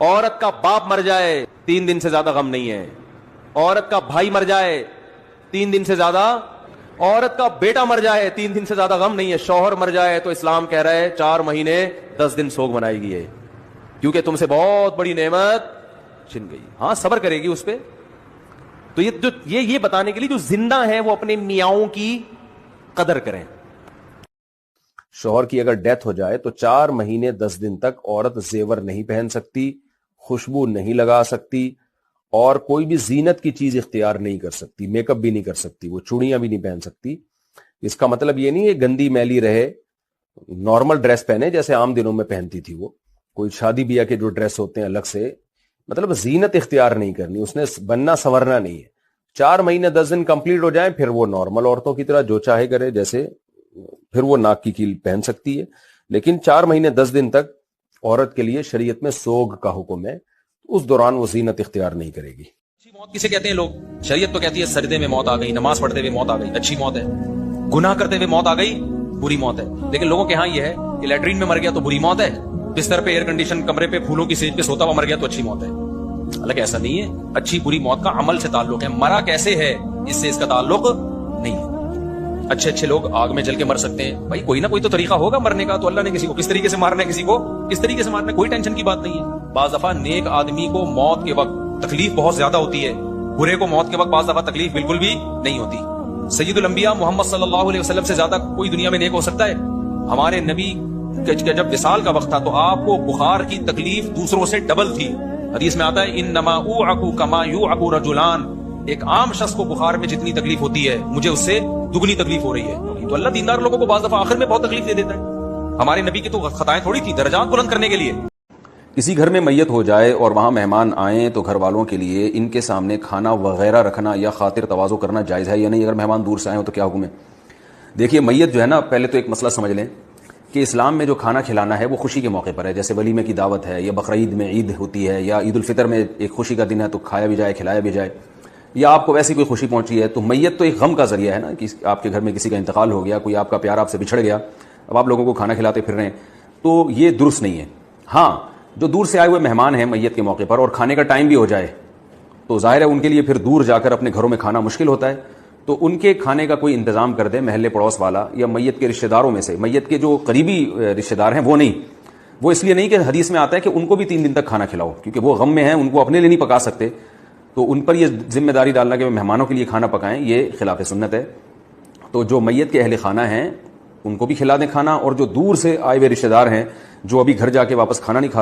عورت کا باپ مر جائے 3 دن سے زیادہ غم نہیں ہے. عورت کا بھائی مر جائے 3 دن سے زیادہ, عورت کا بیٹا مر جائے 3 دن سے زیادہ غم نہیں ہے. شوہر مر جائے تو اسلام کہہ رہا ہے 4 مہینے 10 دن سوگ منائے گی ہے, کیونکہ تم سے بہت بڑی نعمت چھن گئی. ہاں صبر کرے گی اس پہ. تو یہ بتانے کے لیے جو زندہ ہیں وہ اپنے میاؤں کی قدر کریں. شوہر کی اگر ڈیتھ ہو جائے تو 4 مہینے 10 دن تک عورت زیور نہیں پہن سکتی, خوشبو نہیں لگا سکتی, اور کوئی بھی زینت کی چیز اختیار نہیں کر سکتی, میک اپ بھی نہیں کر سکتی, وہ چوڑیاں بھی نہیں پہن سکتی. اس کا مطلب یہ نہیں ہے گندی میلی رہے, نارمل ڈریس پہنے جیسے عام دنوں میں پہنتی تھی. وہ کوئی شادی بیاہ کے جو ڈریس ہوتے ہیں الگ سے, مطلب زینت اختیار نہیں کرنی, اس نے بننا سنورنا نہیں ہے. 4 مہینے 10 دن کمپلیٹ ہو جائیں پھر وہ نارمل عورتوں کی طرح جو چاہے کرے, جیسے پھر وہ ناک کی کیل پہن سکتی ہے. لیکن 4 مہینے 10 دن تک عورت کے لیے شریعت میں سوگ کا حکم ہے, اس دوران وہ زینت اختیار نہیں کرے گی. اچھی موت کسے کہتے ہیں لوگ؟ شریعت تو کہتی ہے سجدے میں موت آ گئی, نماز پڑھتے ہوئے موت آ گئی, اچھی موت ہے. گناہ کرتے ہوئے موت آ گئی, بری موت ہے. لیکن لوگوں کے ہاں یہ ہے کہ لیٹرین میں مر گیا تو بری موت ہے, بستر پہ ایئر کنڈیشن کمرے پہ پھولوں کی سیج پہ سوتا ہوا مر گیا تو اچھی موت ہے. حالانکہ ایسا نہیں ہے. اچھی بری موت کا عمل سے تعلق ہے, مرا کیسے ہے اس سے اس کا تعلق نہیں ہے. اچھے لوگ آگ میں جل کے مر سکتے ہیں, بھائی کوئی نہ کوئی تو طریقہ ہوگا مرنے کا. تو اللہ نے کسی کو کس طریقے سے مارنا ہے, کسی کو کس طریقے سے مارنا ہے, کوئی ٹینشن کی بات نہیں ہے. بعض دفعہ نیک آدمی کو موت کے وقت تکلیف بہت زیادہ ہوتی ہے, برے کو موت کے وقت بعض دفعہ تکلیف بالکل بھی نہیں ہوتی. سید الانبیاء محمد صلی اللہ علیہ وسلم سے زیادہ کوئی دنیا میں نیک ہو سکتا ہے؟ ہمارے نبی جب وصال کا وقت تھا تو آپ کو بخار کی تکلیف دوسروں سے ڈبل تھی. حدیث میں آتا ہے انما اوعک کما یوعک رجلان, ایک عام شخص کو بخار میں جتنی تکلیف ہوتی ہے مجھے اس سے دگنی تکلیف ہو رہی ہے. تو اللہ دیندار لوگوں کو بعض دفعہ آخر میں بہت تکلیف دے دیتا ہے. ہمارے نبی کی تو خطائیں تھوڑی تھی, درجات بلند کرنے کے لیے. کسی گھر میں میت ہو جائے اور وہاں مہمان آئیں تو گھر والوں کے لیے ان کے سامنے کھانا وغیرہ رکھنا یا خاطر تواضع کرنا جائز ہے یا نہیں؟ اگر مہمان دور سے آئے ہو تو کیا حکم ہے؟ دیکھیے میت جو ہے نا, پہلے تو ایک مسئلہ سمجھ لیں کہ اسلام میں جو کھانا کھلانا ہے وہ خوشی کے موقع پر ہے, جیسے ولیمے کی دعوت ہے, یا بقرعید میں عید ہوتی ہے, یا عید الفطر میں ایک خوشی کا دن ہے تو کھایا بھی جائے کھلایا بھی جائے, یا آپ کو ویسی کوئی خوشی پہنچی ہے. تو میت تو ایک غم کا ذریعہ ہے نا, کہ آپ کے گھر میں کسی کا انتقال ہو گیا, کوئی آپ کا پیار آپ سے بچھڑ گیا, اب آپ لوگوں کو کھانا کھلاتے پھر رہے ہیں, تو یہ درست نہیں ہے. ہاں جو دور سے آئے ہوئے مہمان ہیں میت کے موقع پر اور کھانے کا ٹائم بھی ہو جائے تو ظاہر ہے ان کے لیے پھر دور جا کر اپنے گھروں میں کھانا مشکل ہوتا ہے, تو ان کے کھانے کا کوئی انتظام کر دے محلے پڑوس والا, یا میت کے رشتہ داروں میں سے. میت کے جو قریبی رشتہ دار ہیں وہ نہیں, وہ اس لیے نہیں کہ حدیث میں آتا ہے کہ ان کو بھی 3 دن تک کھانا کھلاؤ, کیونکہ وہ غم میں ہیں, ان کو اپنے لیے نہیں پکا سکتے, تو ان پر یہ ذمہ داری ڈالنا کہ مہمانوں کے لیے کھانا پکائیں, یہ خلاف سنت ہے. تو جو میت کے اہل خانہ ہیں ان کو بھی کھلا دیں کھانا, اور جو دور سے آئے ہوئے رشتہ دار ہیں جو ابھی گھر جا کے واپس کھانا نہیں کھا